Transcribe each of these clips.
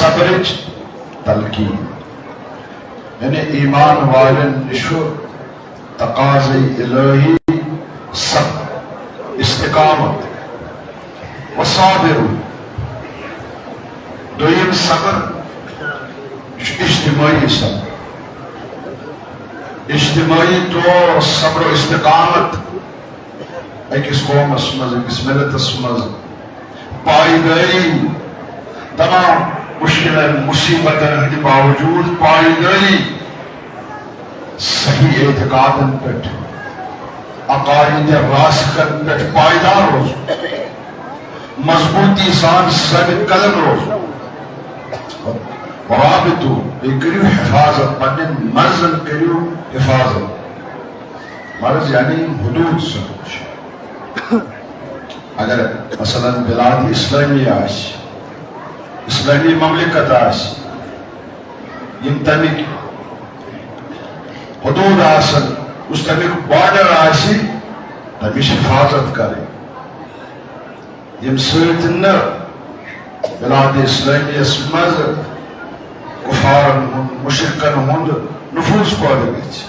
صبرچ تلقین یعنی ایمان والن نشو تقاضی الہی صبر استقامت وصابر دویم صبر اجتماعی صبر اجتماعی طور صبر و استقامت ایکس قومس مز ایکس ملتس مز پائیداری تمام مشکل مصیبتن ہندی باوجود پائیداری صحیح اعتقادن پٹ عقائد راسخن پٹ پائیدار روز مضبوطی سان ثابت قدم روز ورابطو کریو حفاظت پنن مرزن کریو حفاظت مرز یعنی حدود سمجھ اگر مثلا بلاد اسلامی آسی اسلامی مملکت آسی یم تمیک حدود آسن اس تمیک بارڈر آسی تمیش حفاظت کرے یم سیتن بلاد اسلامی اسمز کفارن مشرکن ہند نفوذ پاده گیچ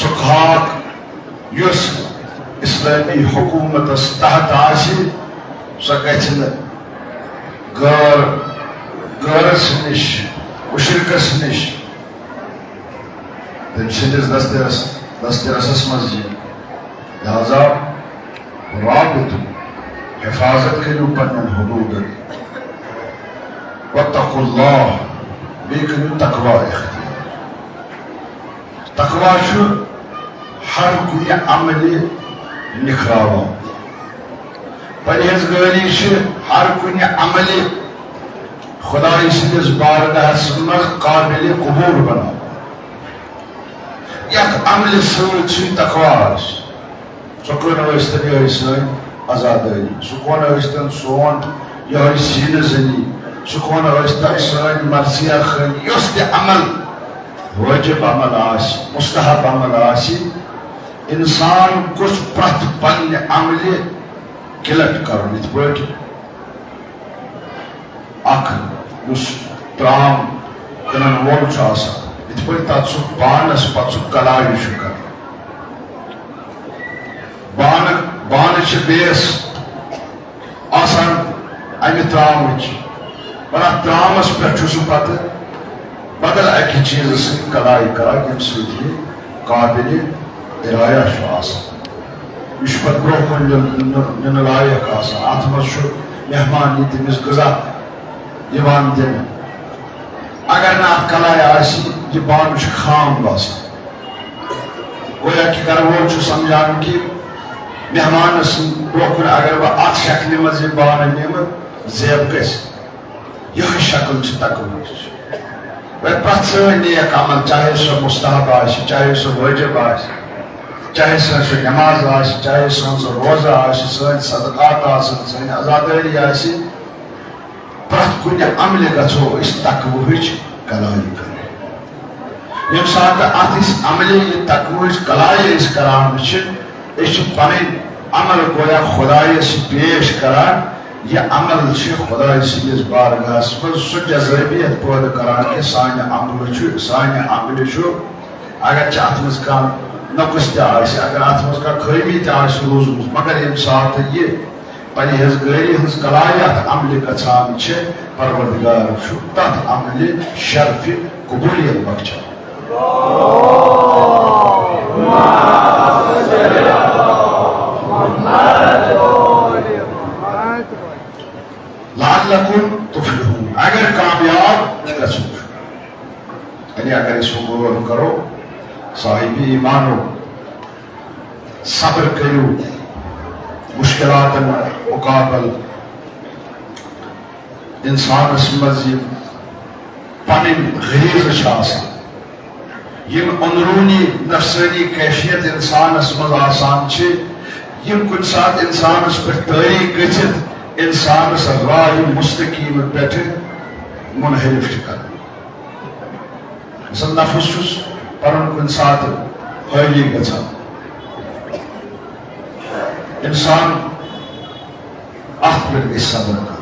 سکھاک یس اسلامی حکومت تحت آسی سا گیچن غرس نش مشرکس نش تم سندس دسترسس مز لہذا رابط حفاظت کرو پنن حدود واتقوا اللہ بیکنو تقوی اختیار تقوی شو ہر کوئی عمل نکھراوان پرہیزگاری چھ ہر کُنہِ عمل خدای سٕنٛدِس بارگاہس منٛز قابل قبول بناوان یتھ عملہِ سۭتۍ سُہ تقوی آسہِ سکوٗن ٲسۍتن یِہوٚے سٲنۍ آزادٲری سکوٗن ٲسۍتن سون یِہوٚے سیٖنہٕ زٔنی سکوٗن ٲسۍتن سٲنۍ مرثیہ خٲنی یۄس تہِ عمل وٲجب عمل آسہِ مستحب عمل آسہِ انسان گوٚژھ پرٛٮ۪تھ پننہِ عملہِ کلٹ کرن یت پٲٹھۍ اکھ یُس ترام کٕنن وول چھُ آسان یت پٲٹھۍ تتھ سُہ بانس پتہٕ سُہ کلاوِ چھُ کران بانہٕ چھِ بیٚیس آسان امہِ ترامٕچ مگر اتھ ترامس پٮ۪ٹھ چھُ سُہ پتہٕ بدل اکہِ چیٖزٕ سۭتۍ کلاے کران ییٚمہِ سۭتۍ یہِ قابلِ اِرایا چھُ آسان یہ پتہ برہ کن نن لائق آسان ات مز مہمان یہ تمس غذا یوان دن اگر نا ات کلائے آسی یہ بان خام باسان گویا کہ گھر وول سمجھان کہ مہمانس برہ کن اگر بہ ات شکل مز یہ بان نم زیب گژھِ یہ شکل تقوی پرٛٮ۪تھ سٲنۍ نیک عمل چاہے سۄ مستحب آسہِ چاہے سۄ وٲجب آسہِ چاہے سو نماز آسہِ چاہے سون سو روزہ آسہِ سٲنۍ صدقات آسن سٲنۍ عزادٲری آسہِ پرٛٮ۪تھ کُنہِ عملہِ گژھو أسۍ تقوہٕچ کلائی کرٕنۍ ییٚمہِ ساتہٕ اتھ أسۍ عملہِ یہِ تقوہٕچ کلائی أسۍ کران چھِ أسۍ چھِ پنٕنۍ عمل گویا خدایس پیش کران یہ عمل چھِ خداے سٕنٛدِس بارگاہس منٛز سُہ جذٲبیت پٲدٕ کران کہ سانہِ عملہِ چھُ اگر چھِ اتھ منٛز کانٛہہ نقص تہِ آسہِ اگر اتھ منٛز کانٛہہ خٲمی تہِ آسہِ روٗزمٕژ مگر ییٚمہِ ساتہٕ یہِ پرہیزگٲری ہٕنٛز کلائی اتھ عملہِ گژھان چھِ پروردگار چھُ تتھ عملہِ شرفِ قبولیت بخشان لعلکم تفلحون اگر کامیاب گژھو یعنی اگر اس کو غور کرو صاحب ایمانو صبر کرو مشکلات مقابل انسانس مز پن غریض یم اندرونی نفسانی کیفیت انسانس مز آسان یم کن سات انسانس پر تاریخ گھت انسانس راہ مستقیم پہ منحرف کر مثلا نفس چھس پن کن سات حالی گھان انسان ات پہ صبر کر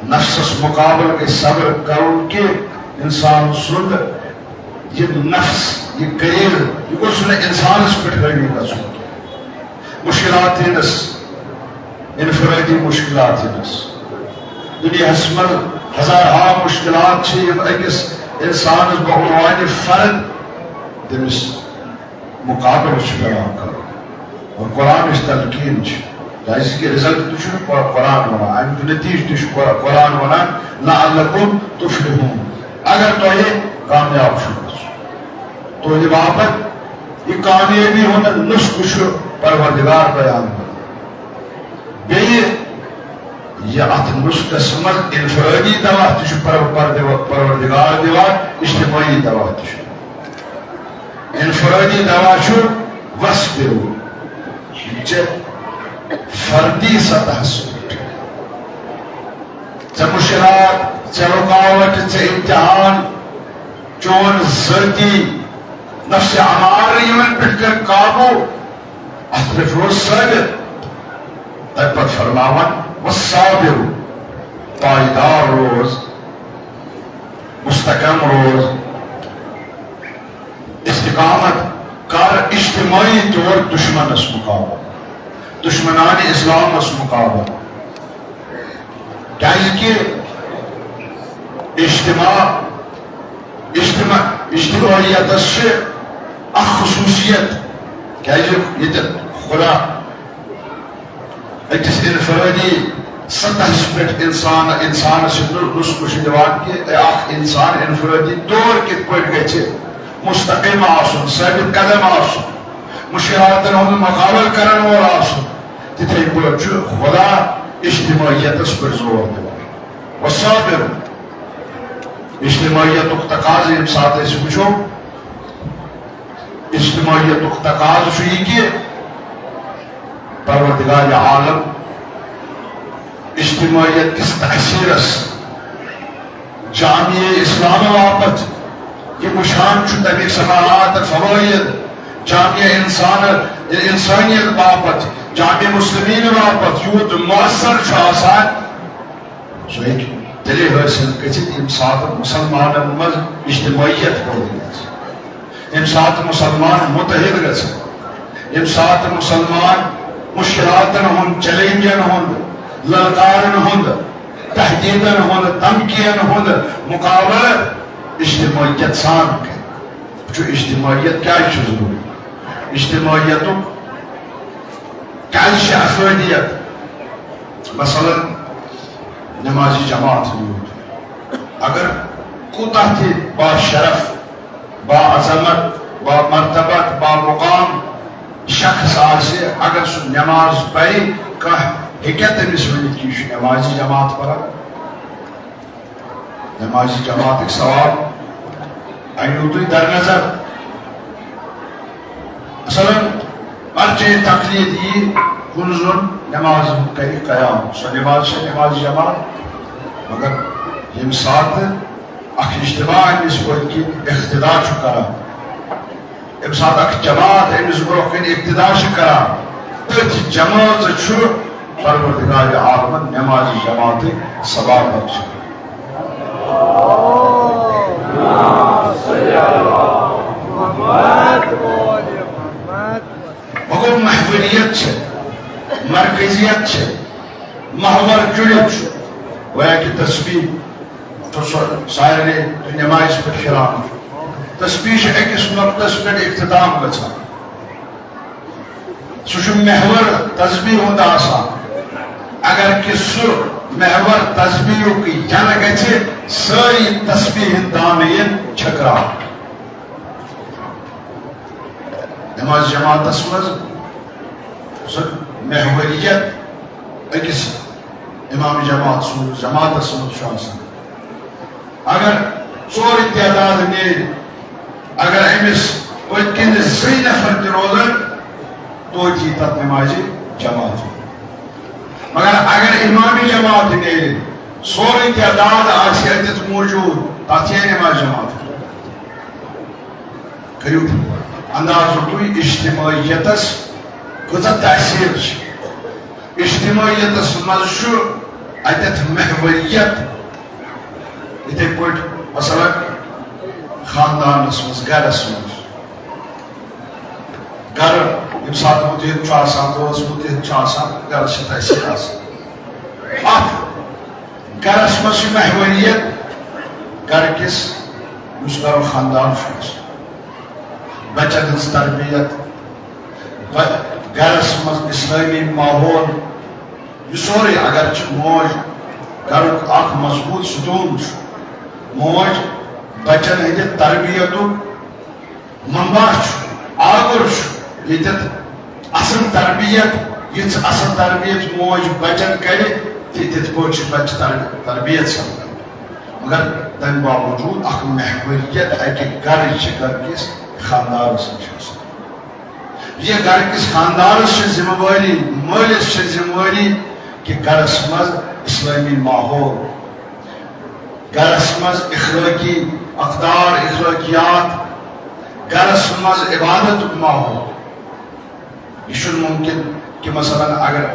نفسس مقابل گئی صبر کرن کہ انسان سند یہ نفس یہ غریض یہ گوس انسانس پہ حالی گھن مشکلات ہنس انفرادی مشکلات ہنس دنیا من ہزارہا مشکلات اکس انسانس بعنوان فرد تمس مقابل پیوان کر اور قرآن تلقین جیسے کہ رزلٹ تھی قرآن ونان امیک نتیجہ تھی قرآن ونان لعلکم تفلحون اگر تہ کامیاب تہذ باپت یہ کامیابی ہند نسخہ پروردگار بیان کر یہ ات نسخس من انفرادی دوا تہ پروردگار دان اجتماعی دوا تہ انفرادی دوا وصبروا فردی سطح مشکلات رکاوٹ امتحان چون ذاتی نفس امار یمن پہ کر قابو ات پہ روز صابر تب پت فرماون والصابر پائیدار روز مستقم روز استقامت کر اجتماعی طور دشمنس مقابل دشمنان اسلامس مقابل کہ اجتماعیت خصوصیت خدا اکس انفرادی سطح پہ انسانس نسخہ دان کہ انسان انفرادی طور کت پہ گھِ مستقیم آسن ثابت قدم آسن مشکلاتن ہند مقابل کرن وول آسن تتھے پٲٹھۍ چھُ خدا اجتماعیتس پہ زور دِوان والصابر اجتماعیتُک تقاضہٕ ییٚمہِ ساتہٕ أسۍ وٕچھو اجتماعیتُک تقاضہٕ چھُ یہِ کہِ پروردگار عالم اجتماعیت کس تحصیرس جامعہ اسلام باپت یہ مشان تمیک ثمرات فوائد جامعہ انسانیت باپت جامعہ مسلمین باپت یوت مؤثر آسان سو ایک تیلے حاصل گژھِتھ یم سات مسلمانن مز اجتماعیت پٲدٕ یم سات مسلمان متحد گژھن یم سات مسلمان مشکلاتن ہند چیلنجن ہند للکارن ہند تحدیدن ہند دھمکین ہند مقابلہ اجتماعیت سان کر اجتماعیت کیا ضروری اجتماعیت کیا افرادیت مثلا نمازی جماعت اگر کوتاہ تہ با شرف با عظمت با مرتبت با مقام شخص آسے اگر سو نماز پڑھے ہیکیا تمس ورنت کہ یہ نمازی جماعت پڑھا نمازی جماعت ثواب اینو تھی در نظر مثلا پرچے تقلید یہ کن زن نماز کری قیام سو نماز سے نمازی جماعت مگر یم ساتھ اخ اجتماع امس پہ اقتدا کرا ام سات اخ جماعت امس برو کن ابتدا کران تھی جماعت پروردگار عالمن نمازی جماعت ثواب بخش مگر محوریت مرکزیت محور جڑت گویا کہ تسبیح تو سارے نماز پہ خران تسبیح اکس نقطس پہ اختتام گژھان سہ محور تسبیح ہند آسان اگر کہ سہ محور تسبیح جن گژھِ ساری تسبیح دانہ چھکرا نماز جماعت مز محوریت اکس امام جماعت سن جماعت مز اگر ژور تعداد نیل اگر امس پت کن زی نفر تہ روزن توتہ تک نماز جماعت مگر اگر امام جماعت نیل سوری تعداد آسی اتت موجود تات یہ نماز جماعت کریو انداز تھی اجتماعیتس کتا تاثیر اجتماعیتس مز اتت محوریت اتھے پٹ مثلا خاندانس مز گرس مز گر یم سات متحد دوس متحد گرس تاثیر ات گرس مز محوریت گر کس اس گر خاندان بچن ہز تربیت گرس مز اسلامی ماحول یہ سوری اگر موج گر اخ مضبوط ستون موج بچن ہند تربیت منبع آگر یہ اصل تربیت یہ اصل تربیت موج بچن کر تت پہ بچہ تربیت سپدان مگر تمہ باوجود اخ محوریت اکہ گر گر کس خاندانس یہ گر کس خاندانس ذمہ واری مالس ذمہ واری کہ گرس مز اسلامی ماحول گرس مز اخلاقی اقدار اخلاقیات گرس مز عبادت ماحول یہ ممکن کہ مثلا اگر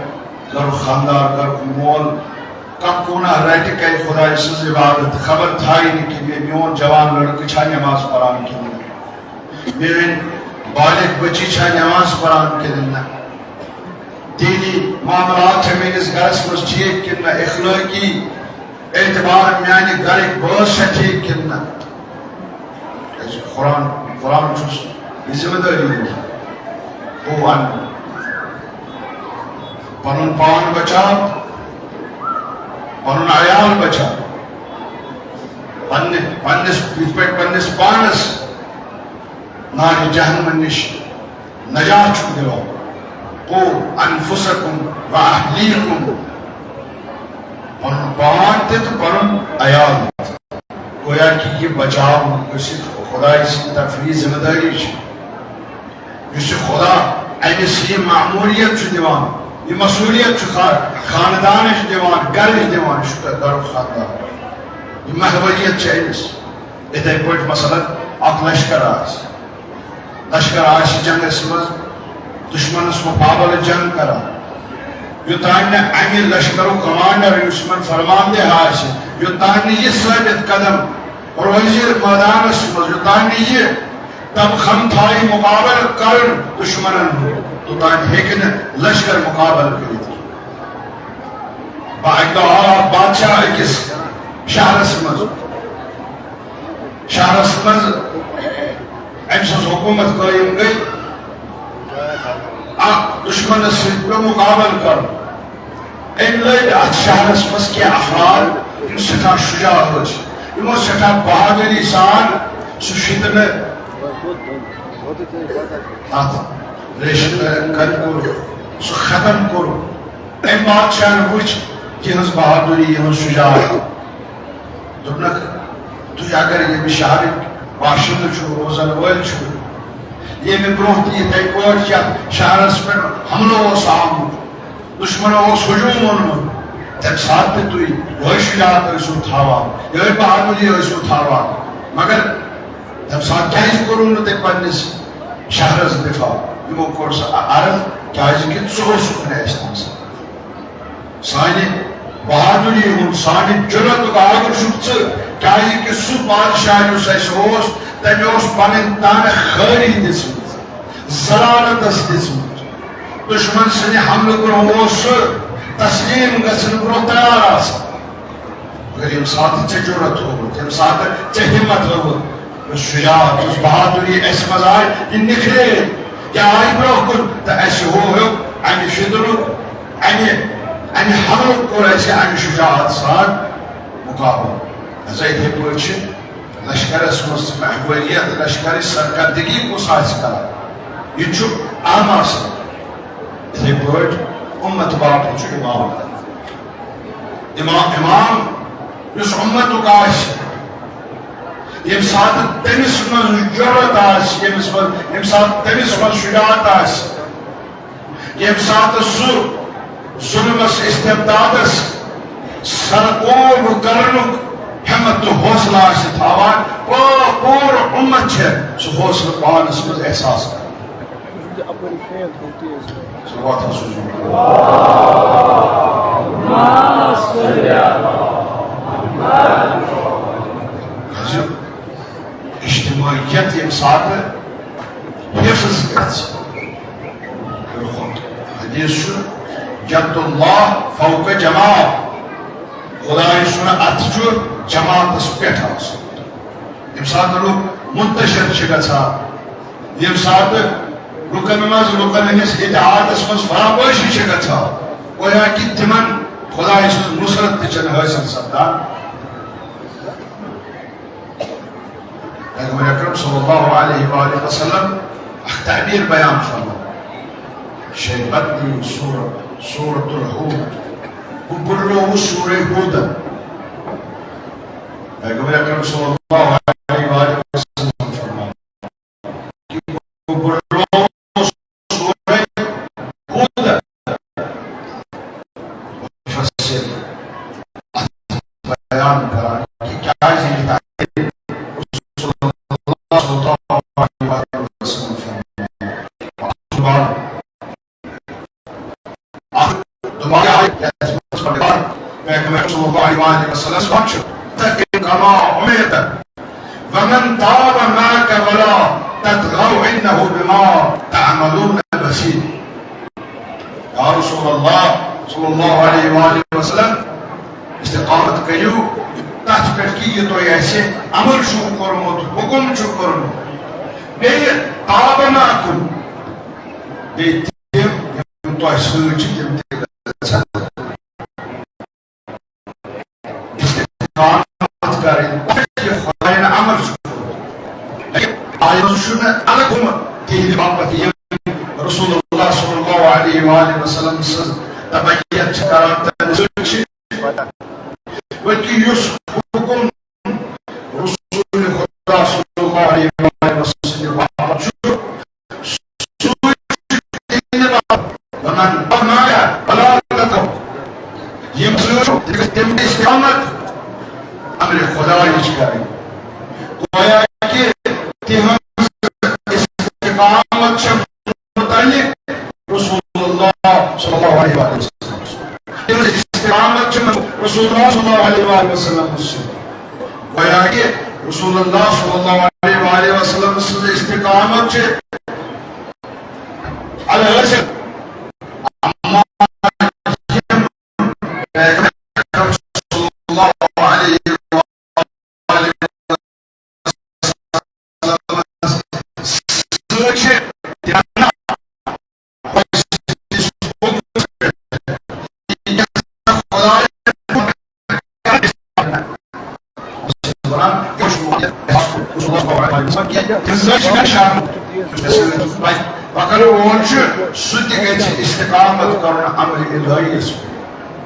گر خاندار گر مول کم کونا رٹ کر خدا سز عبادت خبر تھائی کہ میون جوان لڑکہ چھا نماز پران کن میری بالغ بچی چھا نماز پران کن دینی معاملات میرس گرس مز ٹھیک کن اخلاقی اعتبار میانہ گرک بس ٹھیک کن قرآن چھس یہ ذمہ داری وہ ون پن پان بچاو پن عیال بچاو پنس پانس نار جہنم نش نجات دلو قو انفسکم و اہلیکم پن پان تو پن عیال گویا کہ یہ بچاؤ خدا سی طرف یہ ذمہ داری اس خدا امس یہ معمولیت دیوان یہ مسئولیت خاندان دیوان گر دیوان گر خاندان یہ محوریت امس اتھے پہ مثلا اک لشکر جنگس مز دشمنس مقابل جنگ کران یوتان امہ لشکر کمانڈر اس من فرمان دہ یوتان یہ ثابت قدم روزی میدانس مز یوتان یہ تب خم تھائی مقابل کر دشمنن توتان ہیکن لشکر مقابل کرت با بادشاہ اکس شہرس مز ام سز حکومت قائم گئی دشمن سی مقابل کر ام لگ ات شہرس مز کی افراد سٹھا شجاع یمو سٹھا بہادری سان سہ شتن ریشن کر سہ ختم کور ام بادشاہ وچ تہذ بہادری یہ شجاعت دپنک تھی اگر یہ شہرک باشند روزن ول یہ برہ تھی پہ شہرس پہ حملہ آمت دشمنوں ہجوم اونمت تمہ سات تھی یہ شجاعت تھاوان یہ بہادری تھاوان مگر تمہ سات کیازِ کوٚرُو نہٕ تۄہہِ پننس شہرس دفاع یمو کوٚر سُہ عرض کیازِ کہ ژٕ اوسُکھ نہٕ اَسہِ تمہِ ساتہٕ سانہِ بہادری ہُنٛد سانہِ جُرأتُک آگر چھُکھ ژٕ کیازِ کہ سُہ بادشاہ یُس اَسہِ اوس تٔمۍ اوس پنٕنۍ تانہٕ خٲری دِژمٕژ ضلالتس دِژمٕژ دشمن سٕنٛدِ حملہٕ برونٛہہ اوس سُہ تسلیٖم گژھنہٕ برونٛہہ تیار آسان مگر ییٚمہِ ساتہٕ ژےٚ جُرأت ہووُتھ ییٚمہِ ساتہٕ ژےٚ ہمت ہووُتھ شجاعت اس بہادری اس مز آئی یہ نکھرے یہ آئی برونٛہہ کُن تہٕ اَسہِ ہوو امہِ فِطرُک امہِ حملُک کوٚر اَسہِ امہِ شجاعت سان مقابل ہسا یِتھے پٲٹھۍ چھِ لشکرس منٛز محوریت لشکرٕچ سرکردگی کُس آسہِ کران یہ اہم آسان اتھے پٲٹھۍ اُمت باقٕے چھُ امام یُس اُمتُک آسہِ ییٚمہِ ساتہٕ تٔمِس منٛز جرت آسہِ ییٚمہِ ساتہٕ تٔمِس منٛز شجاعت آسہِ ییٚمہِ ساتہٕ سُہ ظُلمس استبدادس سرکوب کرنُک ہمت تو حوصلہ آسہِ تھاوان پوٗرٕ اُمت چھِ سُہ حوصلہٕ پانس منٛز احساس کران اجتماعیت ییٚمہِ ساتہٕ حفظ گژھِ حدیث چھُ جد اللہ فوق جماعت خداے سُنٛد اتھٕ چھُ جماعتس پٮ۪ٹھ آسان ییٚمہِ ساتہٕ لُکھ منتشر چھِ گژھان ییٚمہِ ساتہٕ لُکن منٛز لُکن ہٕنٛدِس اتحادس منٛز فرامٲشی چھِ گژھان گویا کہِ تِمن خداے سٕنٛز نصرت تہِ چھنہٕ حٲصِل سپدان پیغمبر اکرم صلی اللہ علیہ وآلہ وسلم اکھ تعبیر بیان فرماوان شیبتنی سورۃ الہود بہٕ بُررووُس سورہ ہودن پیغمبر اکرم صلی اللہ علیہ وآلہ وسلم فرماوان کہ بہٕ بُررووُس سورہ ہودن مفسر بیان کران کہ کیا یہ ومن تاب معك ولا تطغوا انه بما تعملون بصير یا رسول اللہ صلی اللہ علیہ وآلہ وسلم استقامت کریو تتھ پہ کہ یہ تو ایسے عمل چھو کرمت حکم چھو کرمت بیٚیہِ تاب معكم بیٚیہِ تِم یِم تۄہہِ سۭتۍ چھِ تِم تہِ گژھن استقامت کرٕنۍ خۄدایَن عمل چھُ آیت چھُنہٕ الگ گوٚمُت تِہنٛدِ باپتھ یِم رسول اللہ صلی اللہ علیہ وآلہ وسلم سٕنٛز تبعیت چھِ کران تَمہِ سۭتۍ چھِ بلکہ یُس حکم رسول خدا صلی اللہ علیہ وآلہ وسلم سٕنٛدِ باپتھ چھُ سُے تِہنٛدِ باپتھ وَنان بَنایا بَلا تَتَو یِم سۭتۍ تِم استقامت امرِ خۄدایِچ کرٕنۍ گویا کہ تِہنٛز استقامت چھِ متعلق رسول اللہ صلی اللہ علیہ وآلہ وسلم تِہنٛز استقامت چھِ رسول اللہ صلی اللہ علیہ وآلہ وسلم گویا کہ رسول اللہ صلی اللہ علیہ وآلہ وسلم سٕنٛز استقامت چھِ الحاصل اما یِم پیغمبر صلی اللہ علیہ مگر وون سہ تہ گژھِ استقامت کرن امر الہیس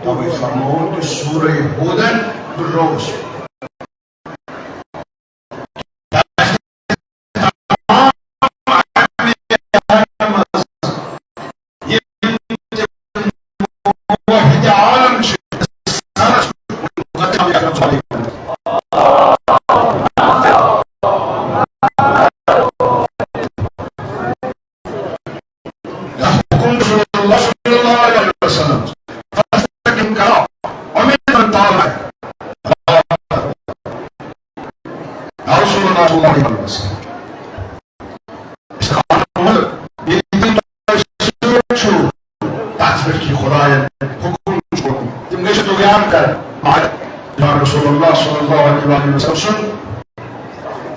توے فرموُن کہ سورہ ہودن بُررووُس رسول اللہ صلی اللہ علیہ وسلم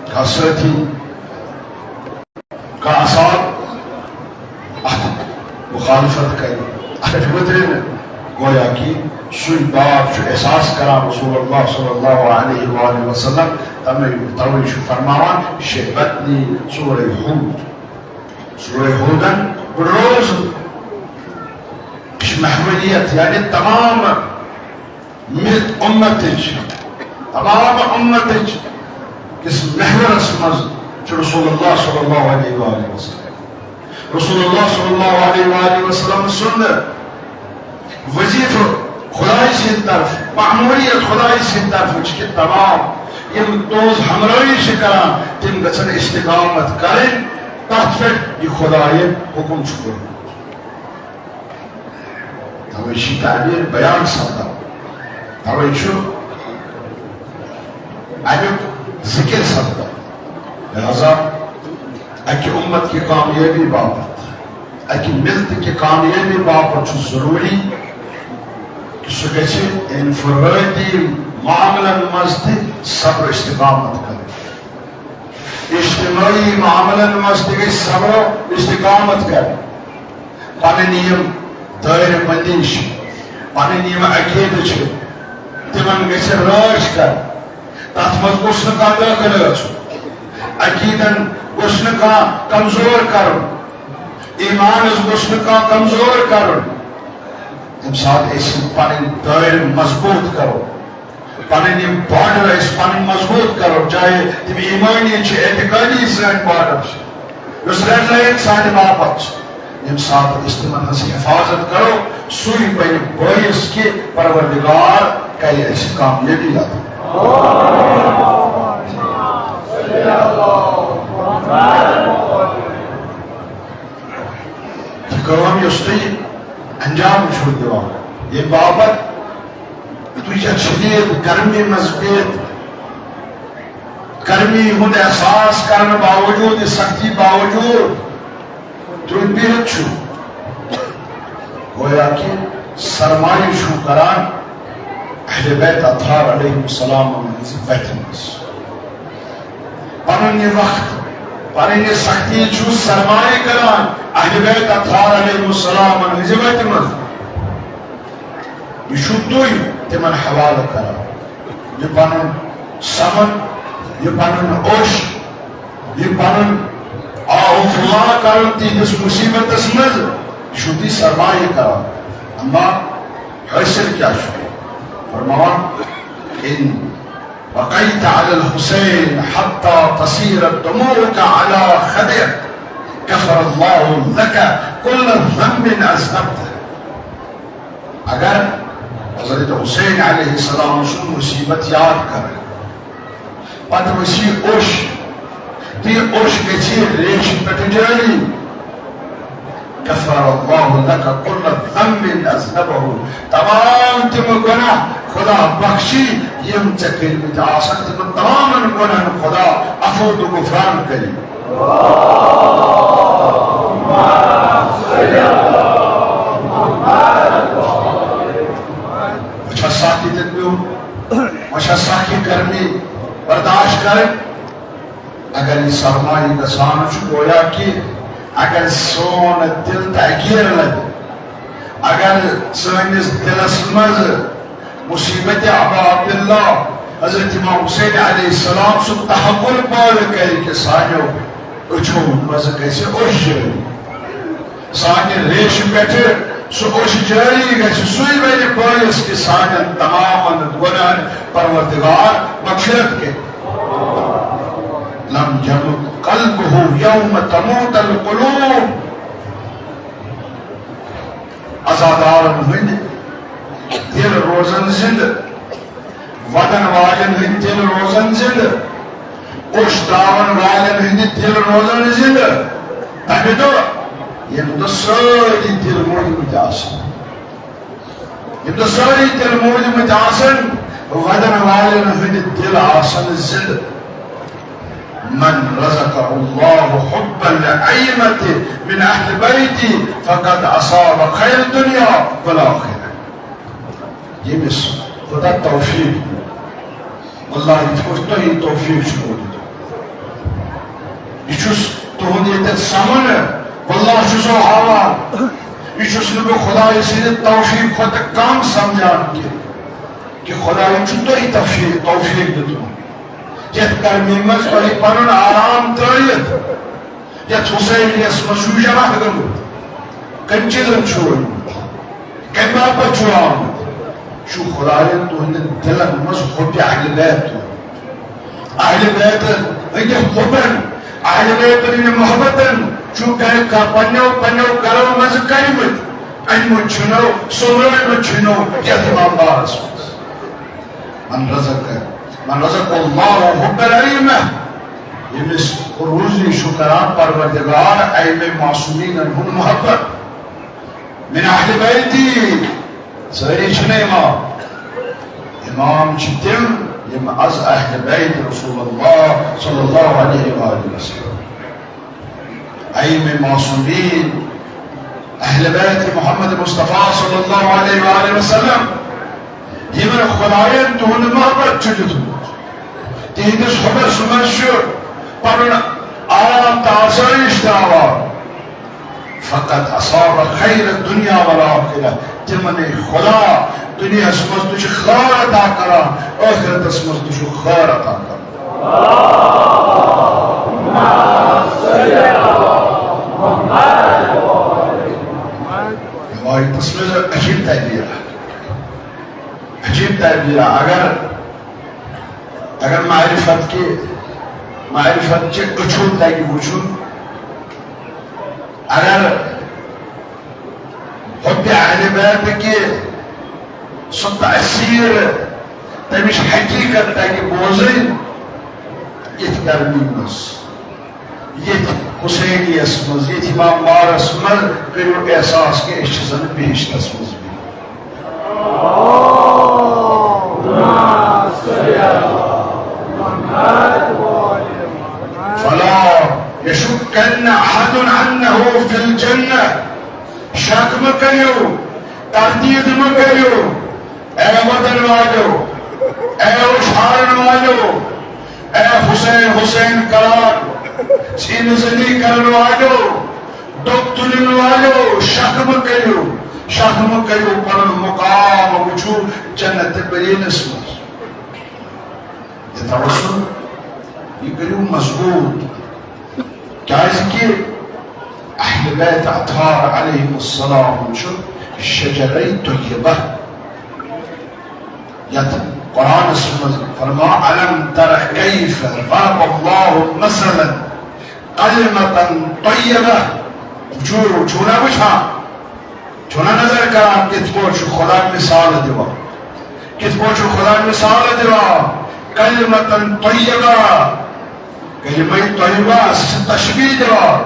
کا ساتھی کا اثار مخالفت کرے گویا کہ سُے باپ چھُ احساس کران رسول اللہ صلی اللہ علیہ وآلہ وسلم توے چھُ فرماوان شیبتنی سورہ ہود سورہ ہودن روز محوریت یعنی تمام امتچ کس محورس مز رسول اللہ صلی اللہ علیہ وآلہ وسلم رسول اللہ صلی اللہ علیہ وآلہ وسلم سن وظیف خدای سے طرف معمولیت خدای سے طرف کہ تمام یم دوز ہمراہی کران تم گژھن استقامت کریں تحت پہ یہ خدای حکم چھکر توے چھ تعبیر بیان سپدان توے چھ امیک ذکر سپدان لہذا اکہ امت کی کامیابی باپت اکہ ملت کی کامیابی باپت چھ ضروری کہ سہ گژھِ انفرادی معاملن مز تہ صبر استقامت کرے اجتماعی معاملن مز تہ گژھِ صبر استقامت کرے پنن یم دائر بندی پنن یم عقیدہ تمن گژھِ راچ کر تتھ مز گوٚژھ نہٕ کانٛہہ دٲخل گژھُن عقیدن گوٚژھ نہٕ کانٛہہ کمزور کرُن ایمانس گوٚژھ نہٕ کانٛہہ کمزور کرُن تم ساتھ ایسی پنن دائر مضبوط کرو پنن یم بارڈر اس پنن مضبوط کرو چاہے تم ایمانی چھ اعتقادی سان بارڈر اس ریڈ لائن سان باپت یم ساتھ استعمال ہنس حفاظت کرو سوئی بین باعث کے پروردگار کئی ایسی کامیابی آتا کرام یستی انجام چھوڑ دیوا یہ بابت تجھے شدید گرمی مضبوط گرمی ہند احساس کرنے باوجود سختی باوجود تو بہت چھو گویا کہ سرمایہ چھو کران اہل بیت اطہار علیہ السلام پنن یہ وقت پنن یہ سختی چھو سرمایہ کران اہل بیت اطہار علیہ السلام نزیبت مز یہ چھو دوئی تمن حوالہ کران یہ پنن سمن یہ پنن اوش یہ پنن آفلا کرن تیس مصیبت مز چھو دی سرمایہ کران اما حاصل کیا چھو فرمان ان بقيت على الحسين حتى تصير دموعك على خدك كفر الله لك كل ذنب اذنبته اگر حضرت حسین علیہ السلام سن مصیبت یاد کر پتہ وسی اوش تی اوش گچھی ریش پٹ جاری کفر اللہ لک کل ذنب اذنبه تمام تم گناہ خدا بخشی یم چکر میں آسان تم تمام گناہ خدا عفو و غفران کری اچھا ساکی تدبیو اچھا ساکی کرمی برداشت کریں اگر یہ سرمائی گسان چھو گویا کہ اگر سون دل تحقیر لگے اگر سونس دلس مز مصیبت ابا عبداللہ حضرت امام حسین علیہ السلام سو تحقل پال کری کہ سانیو اچھو مز کیسے اوش جاری سانی ریش بیٹھے سو اوش جاری گیسے سوئی میرے باعث کہ سانیو تمام گناہ پروردگار مغفرت کے لم يمت قلبه يوم تموت القلوب ازادار ہند دل روزن زند ودن والن ہند دل روزن زند اوش داون والن ہند دل روزن زند تبھی تو یم تو ساری دل موجود آسن یم تو ساری دل موجود آسن ودن والن ہند دل آسن زند من رزقه الله حب الأئمة من أهل بيتي فقد أصاب خير الدنيا والآخرة یہ بس خدا توفیق والله تو ہی توفیق شروع یہ چھس تہند یہ سمن والله چھسو حالا یہ چھس نبی خدا یہ توفیق خود کام سمجھان کہ خدا یہ چھو تو ہی توفیق دیتو جت کرمی مز پنن آرام ترایت یتھ حسینیس مز جمع گومت کم چیزن کم باپت آمت خدائن تہند دلن مز حب اہل بیت اہل بیت ہند حبن اہل بیت محبتن پنو گرو مز کرمت انمت چھنو سومرمت چھنو یتیمان بارس من رزق اللہ حب العلیمہ یمس روزی شکران پروردگار ایم معصومین ہن محبت من اہل بیتی ساری چھنے امام چھ تم یم از اہل بیت رسول اللہ صلی اللہ علیہ وآلہ وسلم ایم معصومین اہل بیت محمد مصطفیٰ صلی اللہ علیہ وآلہ وسلم یمن خدایت تہند محبت چھجت تہندس حبس مز پن آرام تآسائش دعوان فقط اصاب خیر دنیا والآخرہ تمن خدا دنیا مز تجھ خیر عطا کران آخرت مز تجھ خیر عطا کران آیتس مز عجیب تعبیرہ اگر معرفت چھ اچھو تاکہ وچھن اگر حب اہل بیت کی سہ تاثیر تمش حقیقت تاکہ بوزن یت گرمی مز یت حسینیس مز یت امام بارس مز کرو احساس کہ اس زن بیشتس مز فلا يشكن احد عنه في الجنة شک مکریو تردید مکریو اے وطن والو اے اشارن والو اے حسین کران سین زنی کرن والو دکترین والو شک مکریو پر مقام وچو جنت برینس مز یہ توسل یہ کریو مضبوط کیاز کہ اہل بیت اطہار علیہم السلام شجرہ طیبہ یت قرآن اسمز فرما علم تر کیف ضرب اللہ مثلا کلمتا طیبہ چونا بچھا چونا نظر کرا کت پوچھ خدا مثال دیوا کت پوچھ خدا مثال دیوا کلمتا طیبہ کلمہ طیبہ تشبیہ دیوا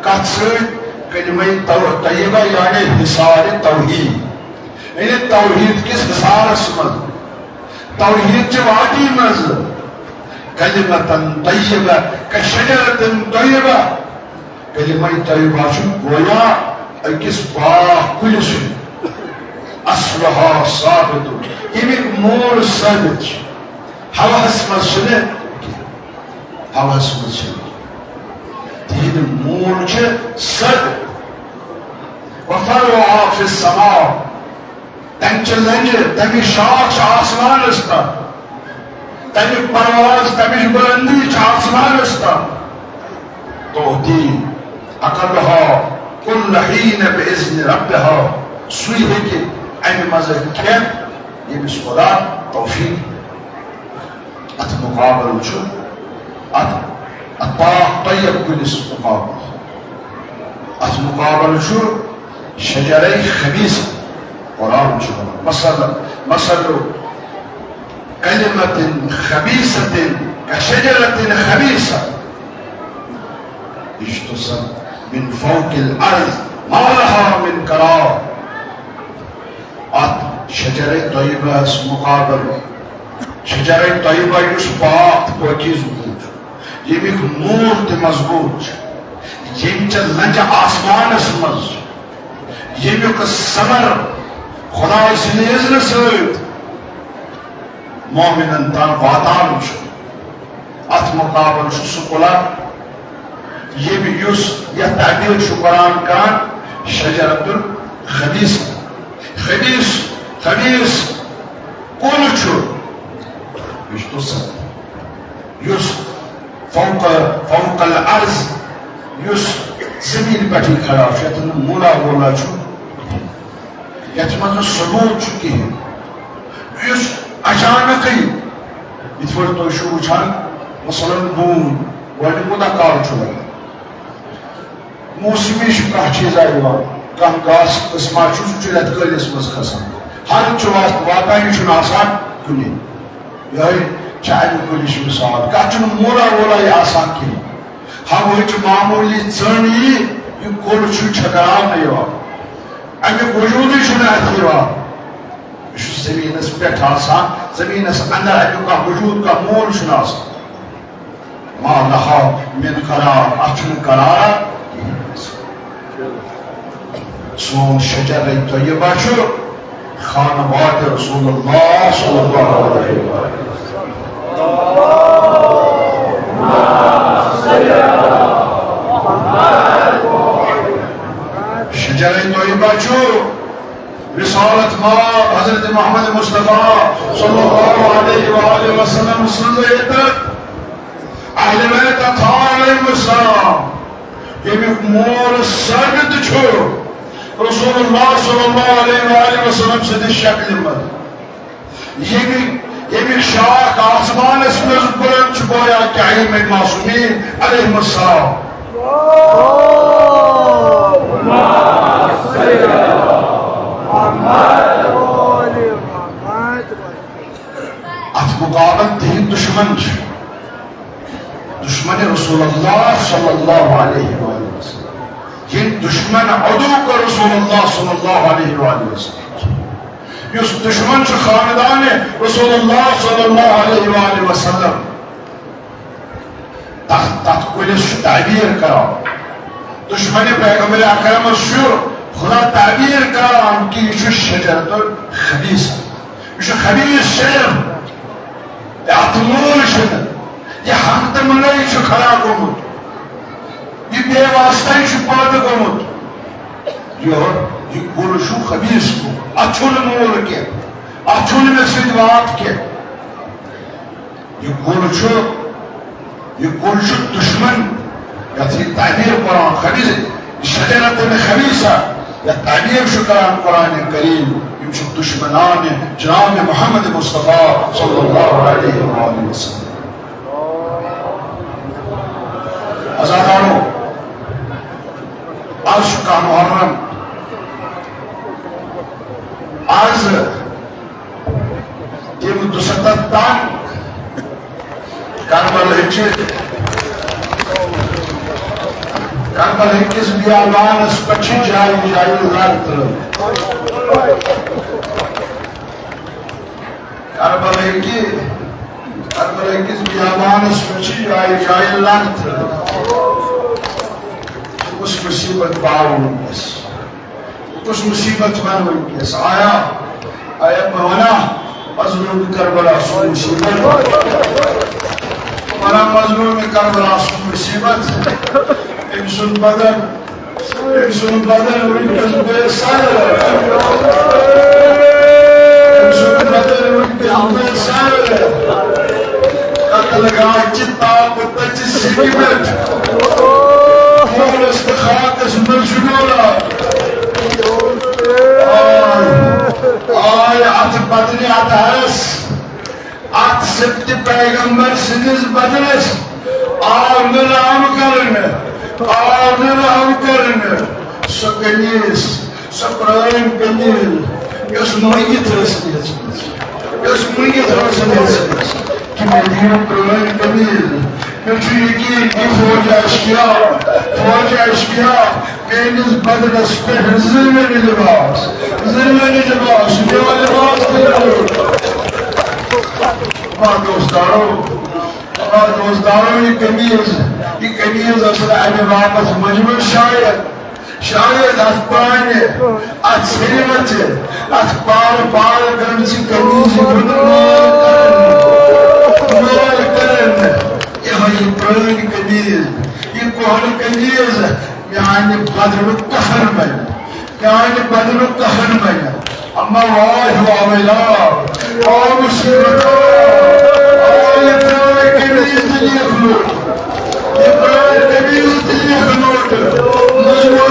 کت سیت کلمہ طیبہ یعنی حصار توحید یعنی توحید کس حصار اسمد توحید چه وادی مز کلمتا طیبہ کشجرت طیبہ کلمہ طیبہ شو گویا اکس باہ کلس اصلها ثابت یعنی مور ثابت حواس مز شنے حواس مز شنے تہذ مور چھ ثابت وفرعها في السماء تم چھ لنج تمی شاخ چھ آسمان استا تمی پرواز تمی بلندی چھ آسمان استا تہدی اقلها كل حين بإذن ربها سوی ہے کہ این مزہ کیا یہ بسخدا توفیق ات مقابل چھو ات طیب کلس مقابل ات مقابل چھو شجرہ خبیث قرآن چھو مثل کلمت خبیثت کشجرت خبیثہ اجتصد من فوق الارض ما لها من قرار ات شجر طیبہ اس مقابل شجر طیبہ اس پاک پاکیز بود یہ بھی مور تے مضبوط یہ چل لنج آسمان اس مز یہ بھی سمر خدا اس نیزن سوید مومنن تان واتان شو ات مقابل شو سکولا یہ بھی یوس یا تعبیر شو قرآن کان شجرت الخبیث خبیث کون چھو یوس فوق الارض یوس کھڑا یتن مولا وولا یت مز ثبوت کہین اس اچانک یت پہ تھی وچان مثلاً بون گۄڈٕ کوٗتاہ کال چھُ لگان موسمی کانٛہہ چیٖزا یِوان کانٛہہ گاسہٕ قٕسما چھُ سُہ چھُ رٮ۪تہٕ کٲلِس منٛز کھسان ہر چھُ واتان یہِ چھُنہٕ آسان کُنی یِہوٚے چھِ اَمہِ کُلِچ مِثال کانٛہہ چھُنہٕ مولا وولا یہِ آسان کِہیٖنۍ ہوہٕچ معموٗلی ژٔنۍ یی یہِ کُل چھُ چھٔکراونہٕ یِوان اَمیُک وجوٗدٕے چھُنہٕ اَتھ یِوان یہِ چھُ زٔمیٖنَس پٮ۪ٹھ آسان زٔمیٖنَس اَنٛدر اَمیُک کانٛہہ وجوٗد کانٛہہ مول چھُنہٕ آسان ما لہا من قرار اَتھ چھُنہٕ قرار سون شجر طیبہ چھُ خانوات رسول اللہ صلی اللہ علیہ وسلم شجر طیبہ چھُ رسالت ماں حضرت محمد مصطفیٰ صلی اللہ علیہ وآلہ وسلم سنز عطر اہل بیت اطہار علیہ السلام یمیُک مول ثابت چھُ رسول اللہ صلی اللہ علیہ وآلہ وسلم سٕنٛدِ شکلہِ منٛز یمیُک شاخ آسمانس منٛز بُلند چھُ گویا کہ ائمہ معصومین علیہم السلام اتھ مقابل تہنٛدۍ دشمن چھِ دشمن رسول اللہ صلی اللہ علیہ وآلہ وسلم یہ دشمن عدو کو رسول اللہ صلی اللہ علیہ وآلہ وسلم اس دشمن سے خاندان رسول اللہ صلی اللہ علیہ وآلہ وسلم تحت کلس تعبیر کرا دشمن پیغمبر اکرم خدا تعبیر کرا کہ یہ شجرت الخبیث یہ خبیث شجر یہ مول شجر یہ حق تمنائی کھڑا گومت یہ بے واسطہ پٲدٕ گوٚمُت یہ کُل چھُ خبیث کُل اتھ چھُنہٕ مول کینٛہہ اتھ چھُنہٕ مےٚ سۭتۍ وات کینٛہہ یہ کُل چھُ دشمن یتھ یہ تعبیر قرآن خبیث شجرت خبیثہ یتھ تعبیر چھُ کران قرآن کریم یم چھِ دشمنان جناب محمد مصطفیٰ صلی اللہ علیہ وآلہ وسلم عزادارو آج کا محرم آج یہ 270 تان کربل ہکس بیابانس پہ جائے لڑ کربل ہکس بیابانس پہ جائے لڑ اس مصیبت پاؤ ونکس اس مصیبت من ونکس آیا مانا مظلوم کربلا سو مصیبت مانا مظلوم کربلا سو مصیبت ام سن بدن ونکس بے سر ام سن بدن ونکس بے سر قتل گاہ چتا پتچ سیمت مولس خاکس مرجولا آئے ات بدنی اتحس ات سبت پیغمبر سندس بدنس آو نرام کرن سو قمیص سو پرائن قمیل یس میت رسنیت کہ میں دیو پرائن قمیل میں چھو یقین کہ فوج اشکیا میرنس بدنس پر ظلمنی لباس دیو لباس دوستارو یہ قمیض اصل امی واپس مجموع شاید ات پانے ات سریمت ات پال گرمچی قمیض مول کرن یہ پرانی قمیض یہ کوہل قمیض میانہ بدن قہر بن اما واہ واویلا اور مصیبت یہ پرانی قمیض دنیا کھلوٹ مجموع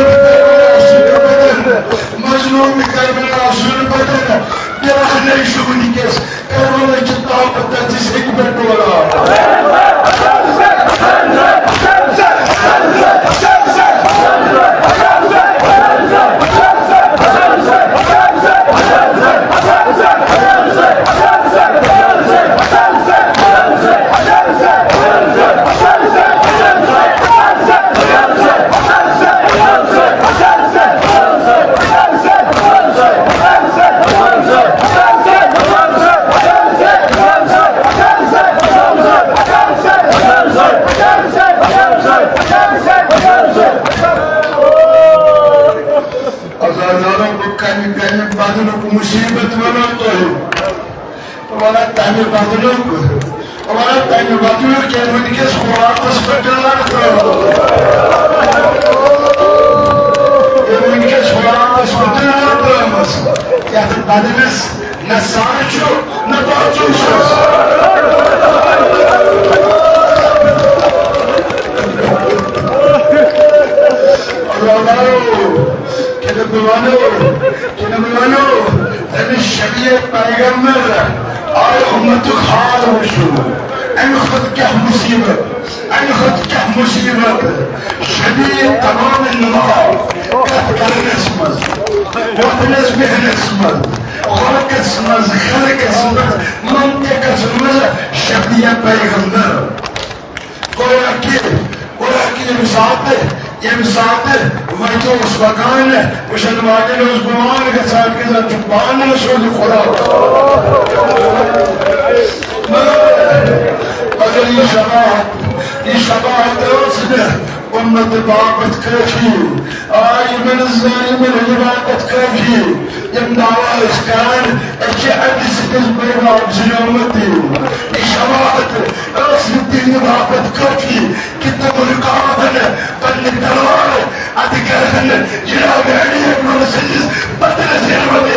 قومی کربلا سن بدن دیوانے شونی کس کربلا جتا پتہ جس ایک بیٹولا مصیبت بنا تو ہمارا تعمیر بدلو ہمارا تعمیر بدلو کہ ان کے خوراک ہسپتال ان کے خوراک ہسپتال کیا بدنس نہ سانچو نہ باچو شبیه پیغمبر آی امت خال وشو این خود که مصیبت این خود که مصیبت شبیه تمام النماء کتکن اسمز وطنز بهن اسمز خلق اسمز خلق اسمز منطق اسمز شبیه پیغمبر گویا کی مساعده وجه اسبقان وشن واجه اسبقان که سال که زن چکبان رسول خدا اگر این شباهت درسته امت بابت کافی آئی من الظالم العبادت کافی یم دعوی اسکان اچه عدس تزبیرا بزیومتی این شباهت رسل الدین بابت کافی کتب رقابن بل الدلال ادکرهن جناب علی ابن مسجد بدل زیر رضی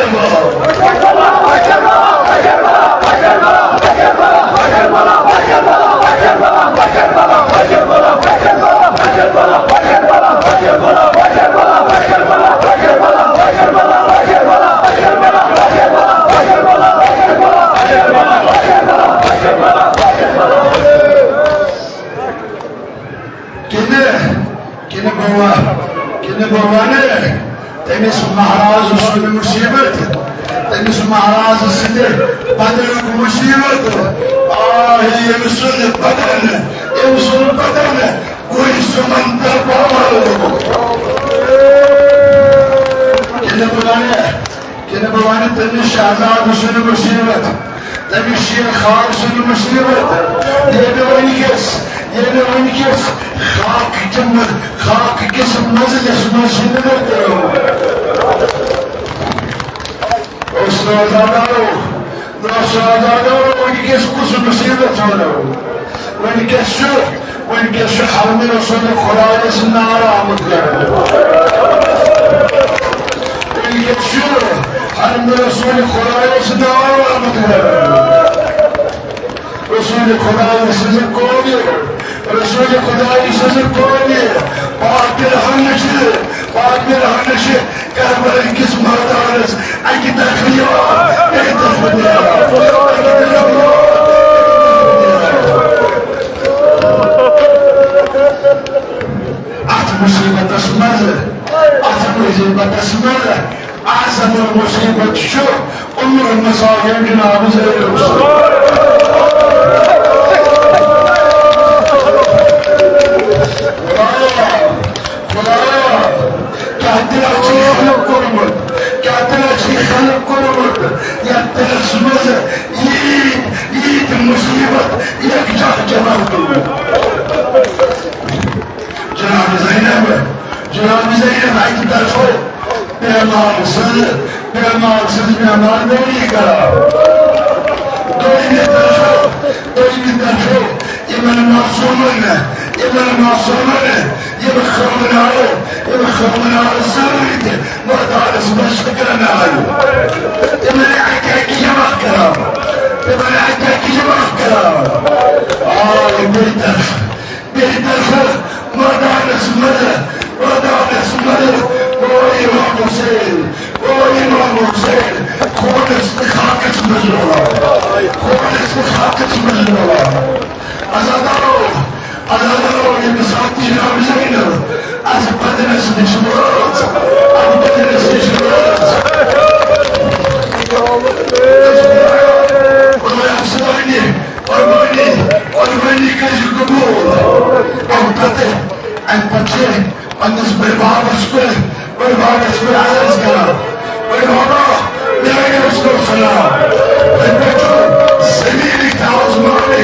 تمس مہراز سن مصیبت تمس مہراز سند بدن مصیبت آہی ام سن بدن کوئی سمندر پامل کن بوانے تمس شہزاد سن مصیبت تمس شیخ خان سن مصیبت یہ ونکس خاک کس مجلس مصیبت ونکس کس مصیبت ونکس حرم رسول خدا سے نارامت ونکس حرم رسول خدا سے نارامت رسول خدا سے کوئی رسول خدای سزر کوئی باقر ہنش کربل کس مردارس اکی تخلیار ایک تخلیار ات مصیبت اسمر اعظم المصیبت شو عمر المصائب جناب زیر جناب زینب آئی کی طرف ہو پیمان سز پیمان دوری کرا دوری کی طرف ہو یہ من معصومن یہ بخومن آئے سوریت مردار سبش کرن آئے یہ من عکا کی جمع کرا آئے میری طرف مردار سمدر کوئی امام حسین İmam Hüseyin, Kudüs'te hakıç mızrala. Kudüs'te hakıç mızrala. Azadaro, Azadaro, imsati Ramzeyno. Az bedenesi düşürüyoruz. Az bedenesi düşürüyoruz. Ormani kaşı kubul. Avtate, empati, annes berbadas bir azizga. Berbaba, neye Resulü selam. Berbacı, seviyelik tavzmani,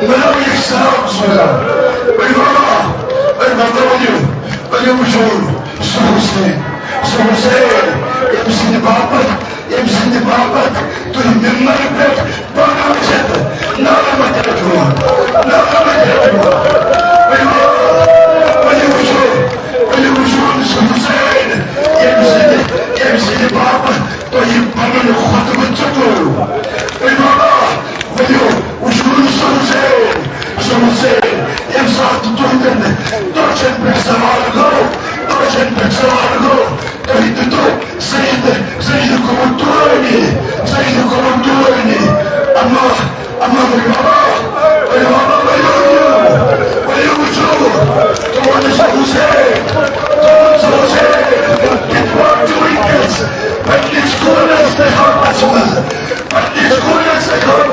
melavik selam selam. Berbaba, benim uçur, Hüseyin, hepsini babat, duyumlar pek, bana uçadı, nalamet etme, benim uçur, Hüseyin, hepsini babat, duyum bana kutubu tutur, benim uçur, Hüseyin, hepsat tutuldun, doçen pek zamanı Doido, Saído como Tony, amor, olha o jogo, todos você, get what doing this, but this corners the heart, but this corners the heart,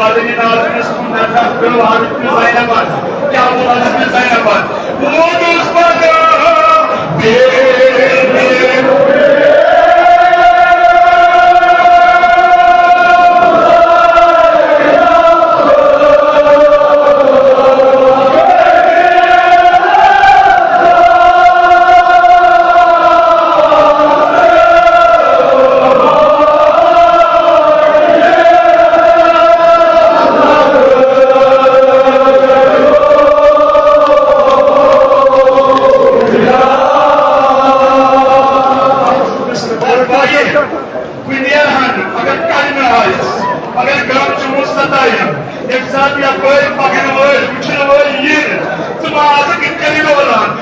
Valinin ağzını sunlardan böyle harfini sayılamaz. Yağmurlarını sayılamaz. Umuduz bana benim. Sabe a coisa, pagando hoje, curtindo hoje, isso. Se uma asa que querendo olhar,